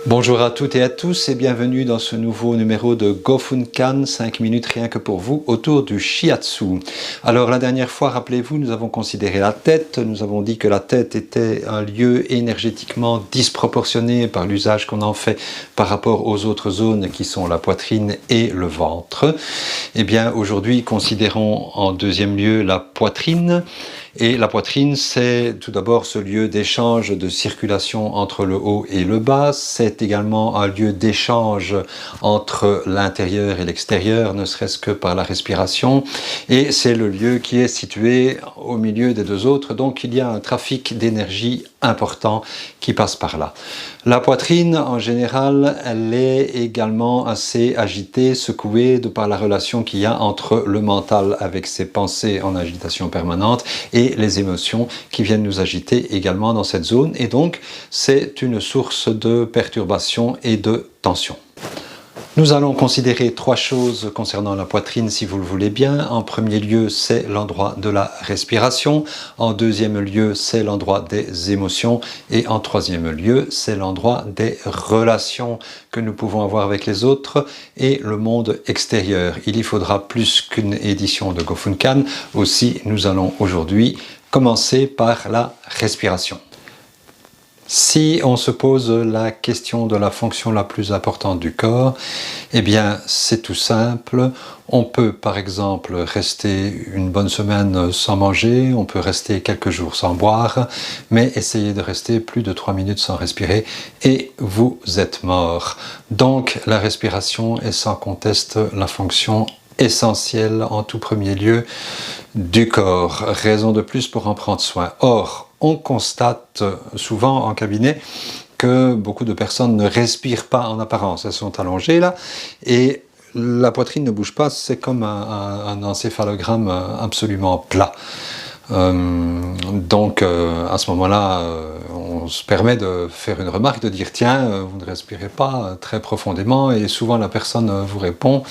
Bonjour à toutes et à tous et bienvenue dans ce nouveau numéro de Gofunkan, 5 minutes rien que pour vous autour du shiatsu. Alors la dernière fois, rappelez-vous, nous avons considéré la tête, nous avons dit que la tête était un lieu énergétiquement disproportionné par l'usage qu'on en fait par rapport aux autres zones qui sont la poitrine et le ventre. Eh bien aujourd'hui, considérons en deuxième lieu la poitrine. Et la poitrine, c'est tout d'abord ce lieu d'échange, de circulation entre le haut et le bas. C'est également un lieu d'échange entre l'intérieur et l'extérieur, ne serait-ce que par la respiration. Et c'est le lieu qui est situé au milieu des deux autres. Donc il y a un trafic d'énergie important qui passe par là. La poitrine, en général, elle est également assez agitée, secouée de par la relation qu'il y a entre le mental avec ses pensées en agitation permanente et les émotions qui viennent nous agiter également dans cette zone. Et donc, c'est une source de perturbation et de tension. Nous allons considérer trois choses concernant la poitrine, si vous le voulez bien. En premier lieu, c'est l'endroit de la respiration. En deuxième lieu, c'est l'endroit des émotions. Et en troisième lieu, c'est l'endroit des relations que nous pouvons avoir avec les autres et le monde extérieur. Il y faudra plus qu'une édition de Gofunkan. Aussi, nous allons aujourd'hui commencer par la respiration. Si on se pose la question de la fonction la plus importante du corps, eh bien c'est tout simple. On peut par exemple rester une bonne semaine sans manger, on peut rester quelques jours sans boire, mais essayez de rester plus de 3 minutes sans respirer et vous êtes mort. Donc la respiration est sans conteste la fonction essentielle en tout premier lieu du corps. Raison de plus pour en prendre soin. Or, on constate souvent en cabinet que beaucoup de personnes ne respirent pas en apparence. Elles sont allongées là et la poitrine ne bouge pas, c'est comme un encéphalogramme absolument plat. Donc à ce moment-là, on se permet de faire une remarque, de dire tiens, vous ne respirez pas très profondément, et souvent la personne vous répond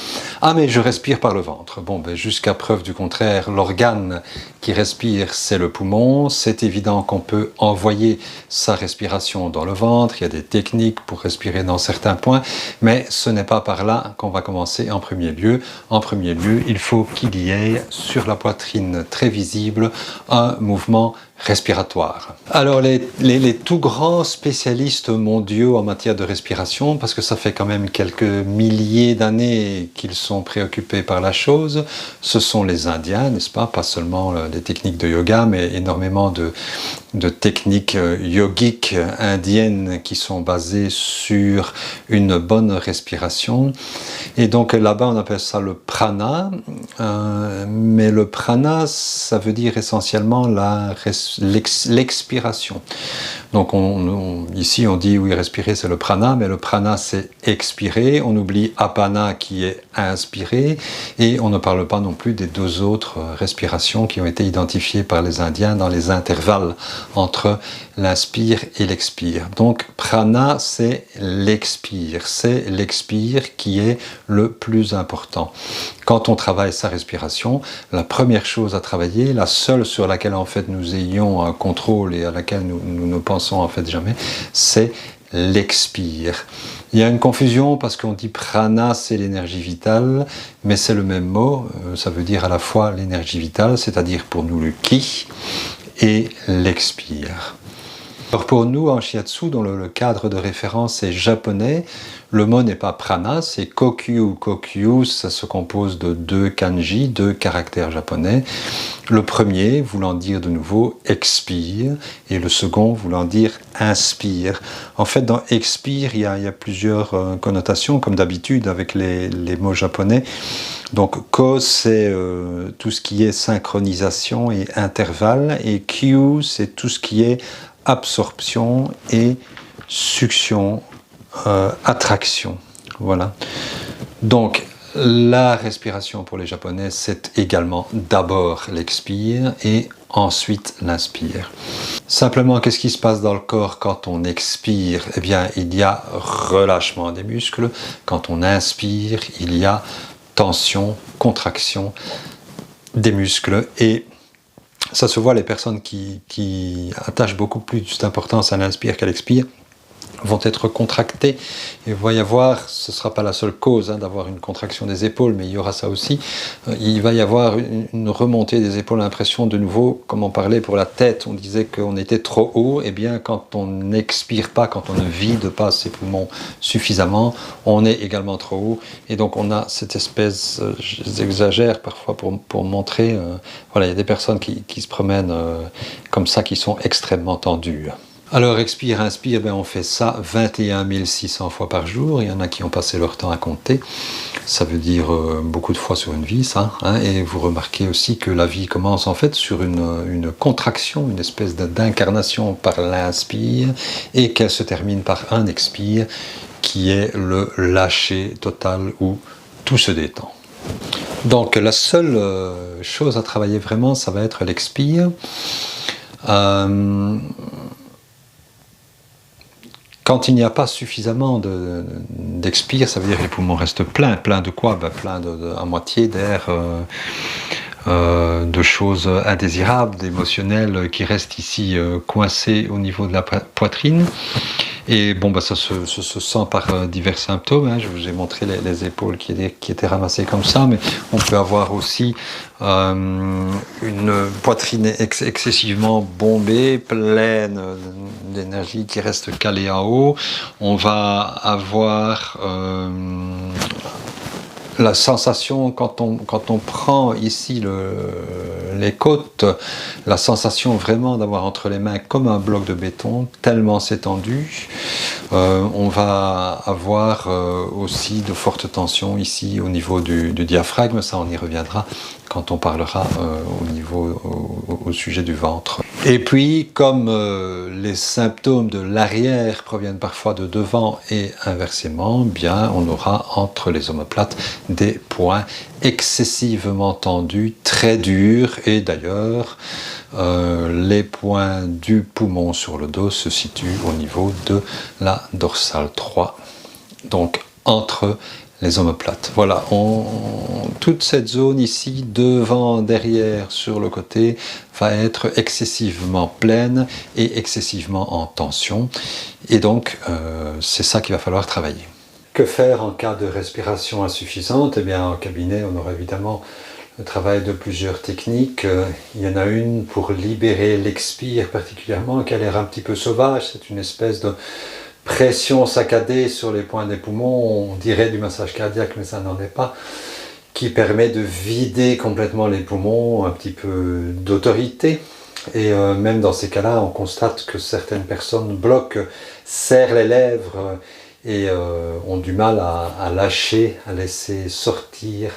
ah mais je respire par le ventre. Bon, ben, jusqu'à preuve du contraire, l'organe qui respire c'est le poumon. C'est évident qu'on peut envoyer sa respiration dans le ventre, il y a des techniques pour respirer dans certains points, mais ce n'est pas par là qu'on va commencer en premier lieu. En premier lieu, il faut qu'il y ait sur la poitrine très visible un mouvement respiratoire. Alors les tout grands spécialistes mondiaux en matière de respiration, parce que ça fait quand même quelques milliers d'années qu'ils sont préoccupés par la chose, ce sont les Indiens, n'est-ce pas? Pas seulement les techniques de yoga, mais énormément de techniques yogiques indiennes qui sont basées sur une bonne respiration. Et donc là-bas on appelle ça le prana, mais le prana ça veut dire essentiellement l'expiration. Donc ici on dit oui, respirer c'est le prana, mais le prana c'est expirer. On oublie apana qui est inspirer, et on ne parle pas non plus des deux autres respirations qui ont été identifiées par les Indiens dans les intervalles entre l'inspire et l'expire. Donc prana c'est l'expire qui est le plus important. Quand on travaille sa respiration, la première chose à travailler, la seule sur laquelle en fait nous ayons un contrôle et à laquelle nous ne pensons en fait jamais, c'est l'expire. Il y a une confusion parce qu'on dit prana c'est l'énergie vitale, mais c'est le même mot, ça veut dire à la fois l'énergie vitale, c'est-à-dire pour nous le ki, et l'expire. Alors pour nous en shiatsu, dont le cadre de référence est japonais, le mot n'est pas prana, c'est kokyu. Kokyu, ça se compose de deux kanji, deux caractères japonais. Le premier voulant dire de nouveau expire, et le second voulant dire inspire. En fait, dans expire, il y a plusieurs connotations, comme d'habitude avec les mots japonais. Donc ko c'est tout ce qui est synchronisation et intervalle, et kyu c'est tout ce qui est absorption et succion, attraction. Voilà. Donc la respiration pour les Japonais, c'est également d'abord l'expire et ensuite l'inspire. Simplement, qu'est-ce qui se passe dans le corps quand on expire? Eh bien, il y a relâchement des muscles. Quand on inspire, il y a tension, contraction des muscles, et ça se voit, les personnes qui attachent beaucoup plus d'importance à l'inspire qu'à l'expire, vont être contractés. Et il va y avoir, ce ne sera pas la seule cause d'avoir une contraction des épaules, mais il y aura ça aussi. Il va y avoir une remontée des épaules, l'impression de nouveau, comme on parlait pour la tête, on disait qu'on était trop haut, et bien quand on n'expire pas, quand on ne vide pas ses poumons suffisamment, on est également trop haut. Et donc on a cette espèce, j'exagère parfois pour montrer, voilà, il y a des personnes qui se promènent comme ça, qui sont extrêmement tendues. Alors expire, inspire, on fait ça 21 600 fois par jour. Il y en a qui ont passé leur temps à compter. Ça veut dire beaucoup de fois sur une vie, ça. Et vous remarquez aussi que la vie commence en fait sur une contraction, une espèce d'incarnation par l'inspire, et qu'elle se termine par un expire, qui est le lâcher total où tout se détend. Donc la seule chose à travailler vraiment, ça va être l'expire. Quand il n'y a pas suffisamment d'expire, ça veut dire que les poumons restent pleins. Pleins de quoi? Plein à moitié d'air, de choses indésirables, d'émotionnels qui restent ici coincés au niveau de la poitrine. Et ça se sent par divers symptômes. Je vous ai montré les épaules qui étaient ramassées comme ça, mais on peut avoir aussi une poitrine excessivement bombée, pleine d'énergie qui reste calée en haut. On va avoir la sensation, quand on prend ici les côtes, la sensation vraiment d'avoir entre les mains comme un bloc de béton, tellement c'est tendu. On va avoir aussi de fortes tensions ici au niveau du diaphragme, ça on y reviendra quand on parlera au sujet du ventre. Et puis, comme les symptômes de l'arrière proviennent parfois de devant et inversement, bien on aura entre les omoplates des points excessivement tendus, très durs, et d'ailleurs les points du poumon sur le dos se situent au niveau de la dorsale 3, donc entre les omoplates. Voilà, toute cette zone ici, devant, derrière, sur le côté, va être excessivement pleine et excessivement en tension. Et donc, c'est ça qu'il va falloir travailler. Que faire en cas de respiration insuffisante? Eh bien, en cabinet, on aura évidemment le travail de plusieurs techniques. Il y en a une pour libérer l'expire particulièrement, qui a l'air un petit peu sauvage. C'est une espèce de pression saccadée sur les points des poumons, on dirait du massage cardiaque, mais ça n'en est pas, qui permet de vider complètement les poumons, un petit peu d'autorité. Et même dans ces cas-là, on constate que certaines personnes bloquent, serrent les lèvres et ont du mal à lâcher, à laisser sortir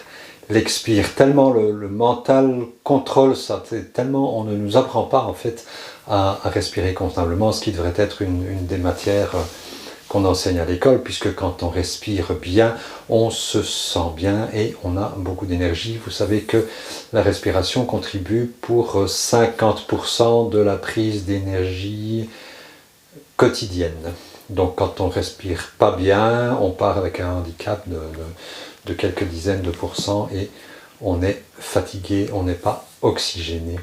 l'expire. Tellement le mental contrôle ça, tellement on ne nous apprend pas en fait à respirer convenablement, ce qui devrait être une des matières qu'on enseigne à l'école, puisque quand on respire bien, on se sent bien et on a beaucoup d'énergie. Vous savez que la respiration contribue pour 50% de la prise d'énergie quotidienne. Donc quand on respire pas bien, on part avec un handicap de quelques dizaines de pourcents et on est fatigué, on n'est pas oxygéné.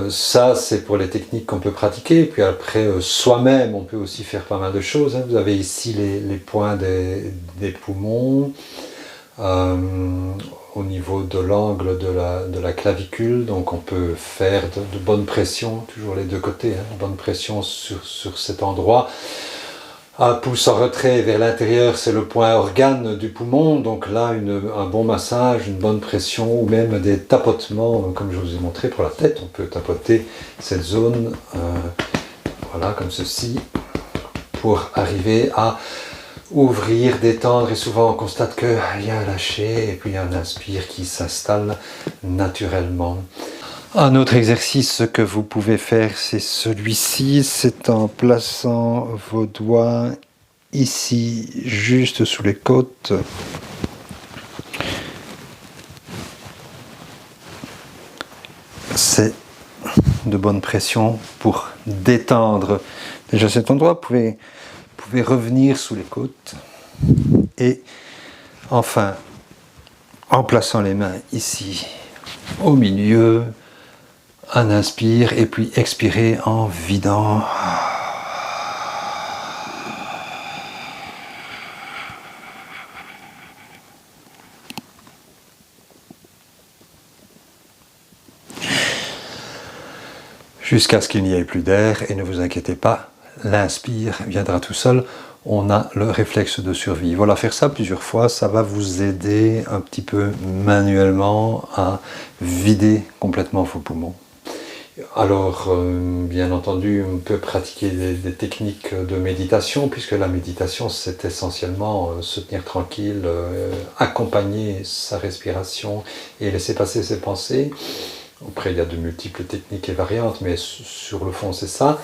Ça, c'est pour les techniques qu'on peut pratiquer. Puis après, soi-même, on peut aussi faire pas mal de choses. Vous avez ici les points des poumons, au niveau de l'angle de la clavicule. Donc on peut faire de bonnes pressions, toujours les deux côtés, bonne pression sur cet endroit. Un pouce en retrait vers l'intérieur, c'est le point organe du poumon, donc là un bon massage, une bonne pression, ou même des tapotements, comme je vous ai montré pour la tête. On peut tapoter cette zone, voilà, comme ceci, pour arriver à ouvrir, détendre, et souvent on constate qu'il y a un lâcher, et puis il y a un inspire qui s'installe naturellement. Un autre exercice que vous pouvez faire, c'est celui-ci, c'est en plaçant vos doigts ici, juste sous les côtes. C'est de bonne pression pour détendre déjà cet endroit. Vous pouvez revenir sous les côtes. Et enfin, en plaçant les mains ici, au milieu, un inspire et puis expirer en vidant. jusqu'à ce qu'il n'y ait plus d'air, et ne vous inquiétez pas, l'inspire viendra tout seul. On a le réflexe de survie. Voilà, faire ça plusieurs fois, ça va vous aider un petit peu manuellement à vider complètement vos poumons. Alors, bien entendu, on peut pratiquer des techniques de méditation, puisque la méditation, c'est essentiellement se tenir tranquille, accompagner sa respiration et laisser passer ses pensées. Après, il y a de multiples techniques et variantes, mais sur le fond, c'est ça.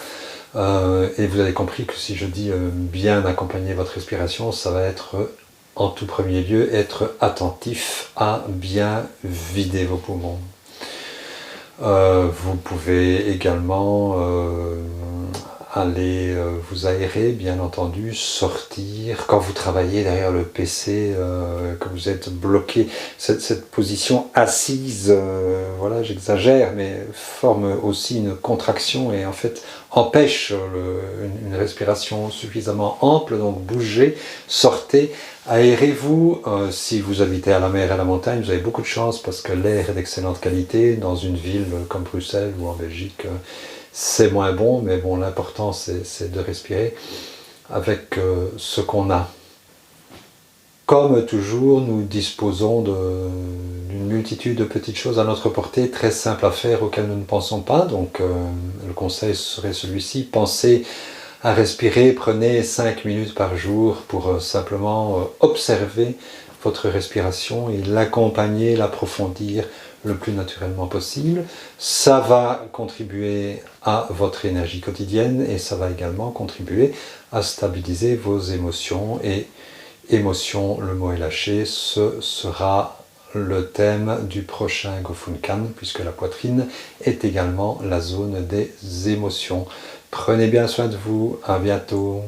Et vous avez compris que si je dis bien accompagner votre respiration, ça va être en tout premier lieu être attentif à bien vider vos poumons. Vous pouvez également aller vous aérer, bien entendu, sortir. Quand vous travaillez derrière le PC, que vous êtes bloqué, cette position assise, voilà, j'exagère, mais forme aussi une contraction et en fait empêche une respiration suffisamment ample. Donc bougez, sortez, aérez-vous. Si vous habitez à la mer et à la montagne, vous avez beaucoup de chance parce que l'air est d'excellente qualité. Dans une ville comme Bruxelles ou en Belgique, c'est moins bon, mais bon, l'important c'est de respirer avec ce qu'on a. Comme toujours, nous disposons d'une multitude de petites choses à notre portée, très simples à faire, auxquelles nous ne pensons pas. Donc le conseil serait celui-ci, pensez à respirer, prenez 5 minutes par jour pour simplement observer votre respiration et l'accompagner, l'approfondir le plus naturellement possible. Ça va contribuer à votre énergie quotidienne et ça va également contribuer à stabiliser vos émotions. Et émotion, le mot est lâché, ce sera le thème du prochain Gofunkan, puisque la poitrine est également la zone des émotions. Prenez bien soin de vous, à bientôt.